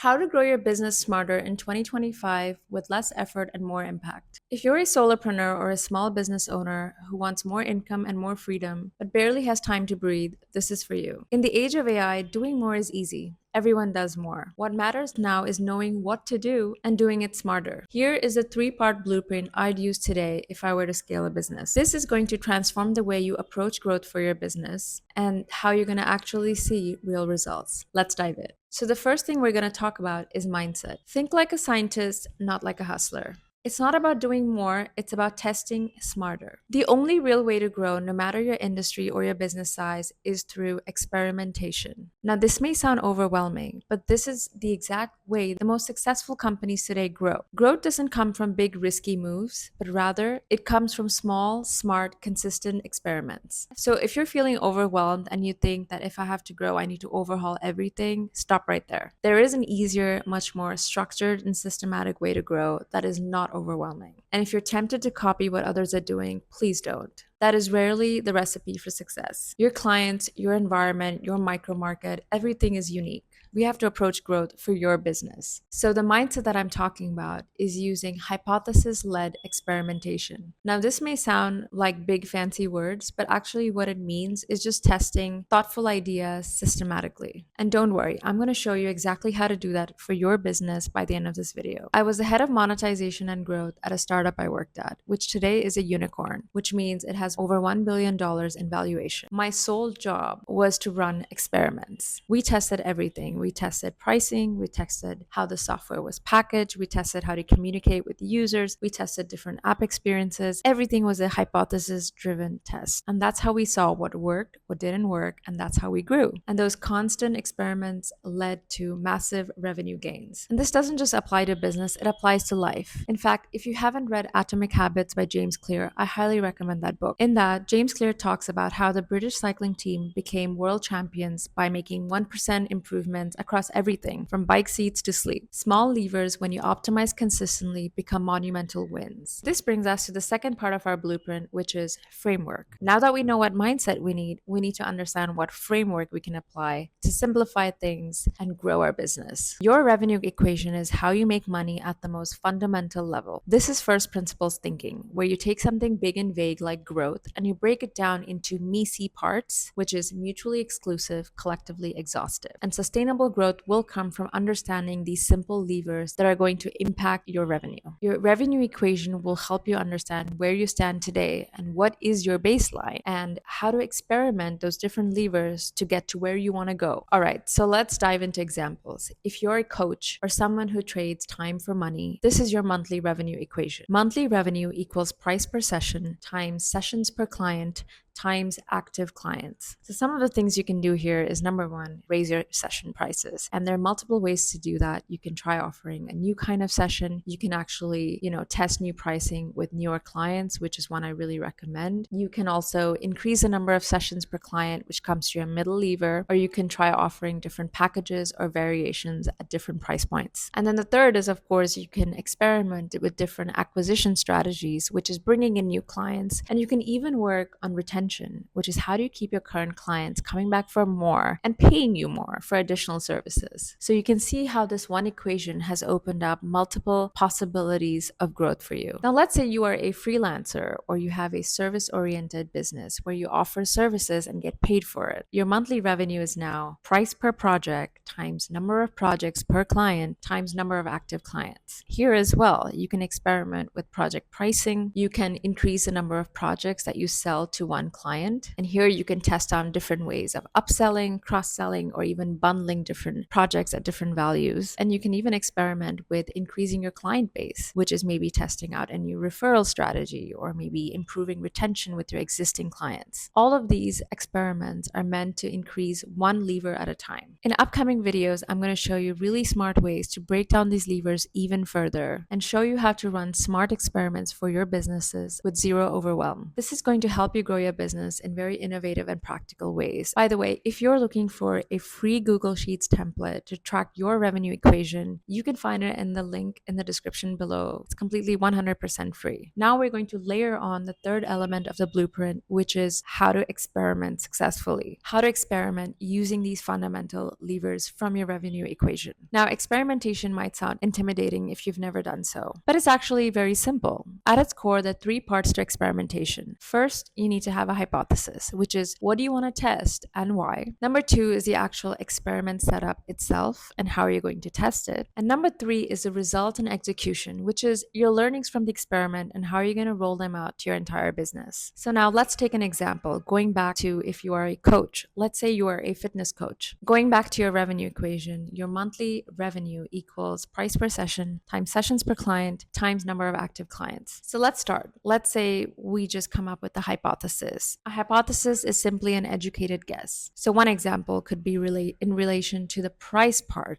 How to grow your business smarter in 2025 with less effort and more impact. If you're a solopreneur or a small business owner who wants more income and more freedom, but barely has time to breathe, this is for you. In the age of AI, doing more is easy. Everyone does more. What matters now is knowing what to do and doing it smarter. Here is a three-part blueprint I'd use today if I were to scale a business. This is going to transform the way you approach growth for your business and how you're going to actually see real results. Let's dive in. So, the first thing we're going to talk about is mindset. Think like a scientist, not like a hustler. It's not about doing more, it's about testing smarter. The only real way to grow, no matter your industry or your business size, is through experimentation. Now, this may sound overwhelming, but this is the exact way the most successful companies today grow. Growth doesn't come from big, risky moves, but rather it comes from small, smart, consistent experiments. So, if you're feeling overwhelmed and you think that if I have to grow, I need to overhaul everything, stop right there. There is an easier, much more structured and systematic way to grow that is not overwhelming. And if you're tempted to copy what others are doing, please don't. That is rarely the recipe for success. Your clients, your environment, your micro market, everything is unique. We have to approach growth for your business. So, the mindset that I'm talking about is using hypothesis led experimentation. Now, this may sound like big fancy words, but actually, what it means is just testing thoughtful ideas systematically. And don't worry, I'm going to show you exactly how to do that for your business by the end of this video. I was the head of monetization and growth at a startup I worked at, which today is a unicorn, which means it has over $1 billion in valuation. My sole job was to run experiments. We tested everything. We tested pricing, we tested how the software was packaged, we tested how to communicate with the users, we tested different app experiences. Everything was a hypothesis-driven test. And that's how we saw what worked, what didn't work, and that's how we grew. And those constant experiments led to massive revenue gains. And this doesn't just apply to business, it applies to life. In fact, if you haven't read Atomic Habits by James Clear, I highly recommend that book. In that, James Clear talks about how the British cycling team became world champions by making 1% improvements across everything from bike seats to sleep. Small levers, when you optimize consistently, become monumental wins. This brings us to the second part of our blueprint, which is framework. Now that we know what mindset we need to understand what framework we can apply to simplify things and grow our business. Your revenue equation is how you make money at the most fundamental level. This is first principles thinking, where you take something big and vague like growth and you break it down into me-see parts, which is mutually exclusive, collectively exhaustive. And sustainable growth will come from understanding these simple levers that are going to impact your revenue. Your revenue equation will help you understand where you stand today and what is your baseline and how to experiment those different levers to get to where you want to go. All right, so let's dive into examples. If you're a coach or someone who trades time for money, this is your monthly revenue equation. Monthly revenue equals price per session times sessions per client times active clients. So some of the things you can do here is number one, raise your session prices. And there are multiple ways to do that. You can try offering a new kind of session. You can actually, test new pricing with newer clients, which is one I really recommend. You can also increase the number of sessions per client, which comes to your middle lever, or you can try offering different packages or variations at different price points. And then the third is, of course, you can experiment with different acquisition strategies, which is bringing in new clients. And you can even work on retention, which is how do you keep your current clients coming back for more and paying you more for additional services. So you can see how this one equation has opened up multiple possibilities of growth for you. Now, let's say you are a freelancer or you have a service-oriented business where you offer services and get paid for it. Your monthly revenue is now price per project times number of projects per client times number of active clients. Here as well, you can experiment with project pricing. You can increase the number of projects that you sell to one client. And here you can test on different ways of upselling, cross-selling, or even bundling different projects at different values. And you can even experiment with increasing your client base, which is maybe testing out a new referral strategy or maybe improving retention with your existing clients. All of these experiments are meant to increase one lever at a time. In upcoming videos, I'm going to show you really smart ways to break down these levers even further and show you how to run smart experiments for your businesses with zero overwhelm. This is going to help you grow your business in very innovative and practical ways. By the way, if you're looking for a free Google Sheets template to track your revenue equation, you can find it in the link in the description below. It's completely 100% free. Now we're going to layer on the third element of the blueprint, which is how to experiment successfully. How to experiment using these fundamental levers from your revenue equation. Now, experimentation might sound intimidating if you've never done so, but it's actually very simple. At its core, there are three parts to experimentation. First, you need to have a hypothesis, which is what do you want to test and why. Number two is the actual experiment setup itself and how you're going to test it. And number three is the result and execution, which is your learnings from the experiment and how you're going to roll them out to your entire business. So now let's take an example. Going back to if you are a coach, let's say you are a fitness coach. Going back to your revenue equation, your monthly revenue equals price per session times sessions per client times number of active clients. So let's start. Let's say we just come up with a hypothesis. A hypothesis is simply an educated guess. So one example could be in relation to the price per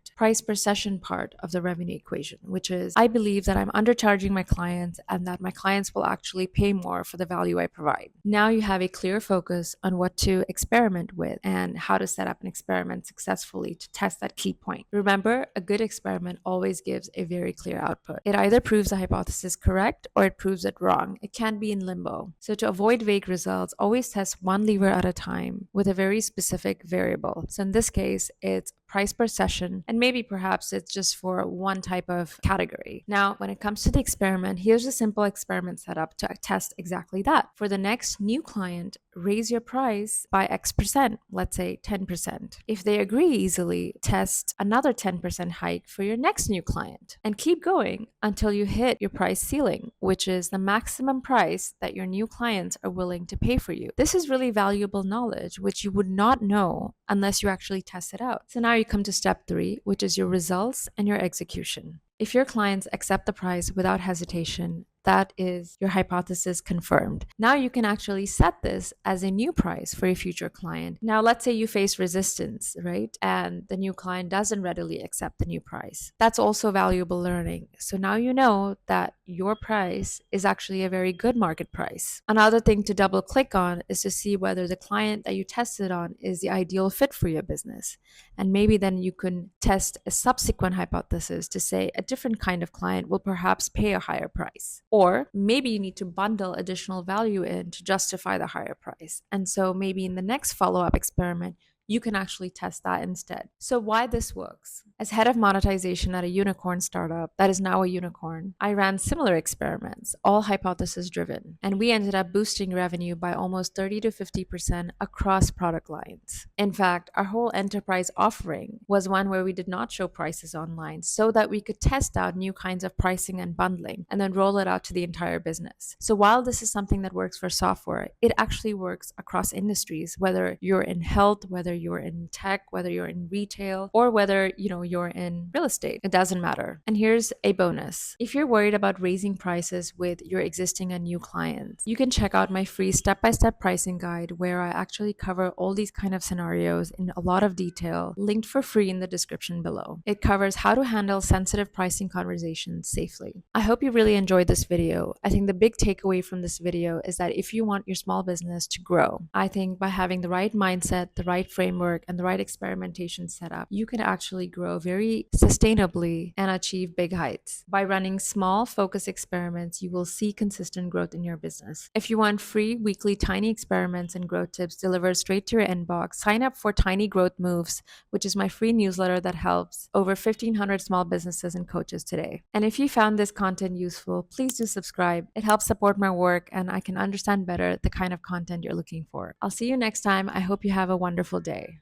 session part of the revenue equation, which is I believe that I'm undercharging my clients and that my clients will actually pay more for the value I provide. Now you have a clear focus on what to experiment with and how to set up an experiment successfully to test that key point. Remember, a good experiment always gives a very clear output. It either proves the hypothesis correct or it proves it wrong. It can't be in limbo. So to avoid vague results, always test one lever at a time with a very specific variable. So in this case, it's price per session, and maybe perhaps it's just for one type of category. Now, when it comes to the experiment, here's a simple experiment setup to test exactly that. For the next new client, raise your price by X%, let's say 10%. If they agree easily, test another 10% hike for your next new client and keep going until you hit your price ceiling, which is the maximum price that your new clients are willing to pay for you. This is really valuable knowledge, which you would not know unless you actually test it out. So now you come to step 3, which is your results and your execution. If your clients accept the price without hesitation, that is your hypothesis confirmed. Now you can actually set this as a new price for a future client. Now, let's say you face resistance, right? And the new client doesn't readily accept the new price. That's also valuable learning. So now you know that your price is actually a very good market price. Another thing to double click on is to see whether the client that you tested on is the ideal fit for your business. And maybe then you can test a subsequent hypothesis to say a different kind of client will perhaps pay a higher price. Or maybe you need to bundle additional value in to justify the higher price. And so maybe in the next follow-up experiment, you can actually test that instead. So why this works? As head of monetization at a unicorn startup that is now a unicorn, I ran similar experiments, all hypothesis driven, and we ended up boosting revenue by almost 30 to 50% across product lines. In fact, our whole enterprise offering was one where we did not show prices online so that we could test out new kinds of pricing and bundling and then roll it out to the entire business. So while this is something that works for software, it actually works across industries, whether you're in health, whether you're in tech, whether you're in retail, or whether you're in real estate. It doesn't matter. And here's a bonus. If you're worried about raising prices with your existing and new clients, you can check out my free step-by-step pricing guide where I actually cover all these kind of scenarios in a lot of detail, linked for free in the description below. It covers how to handle sensitive pricing conversations safely. I hope you really enjoyed this video. I think the big takeaway from this video is that if you want your small business to grow, I think by having the right mindset, the right framework, and the right experimentation setup, you can actually grow very sustainably and achieve big heights. By running small, focused experiments, you will see consistent growth in your business. If you want free, weekly, tiny experiments and growth tips delivered straight to your inbox, sign up for Tiny Growth Moves, which is my free newsletter that helps over 1,500 small businesses and coaches today. And if you found this content useful, please do subscribe. It helps support my work and I can understand better the kind of content you're looking for. I'll see you next time. I hope you have a wonderful day.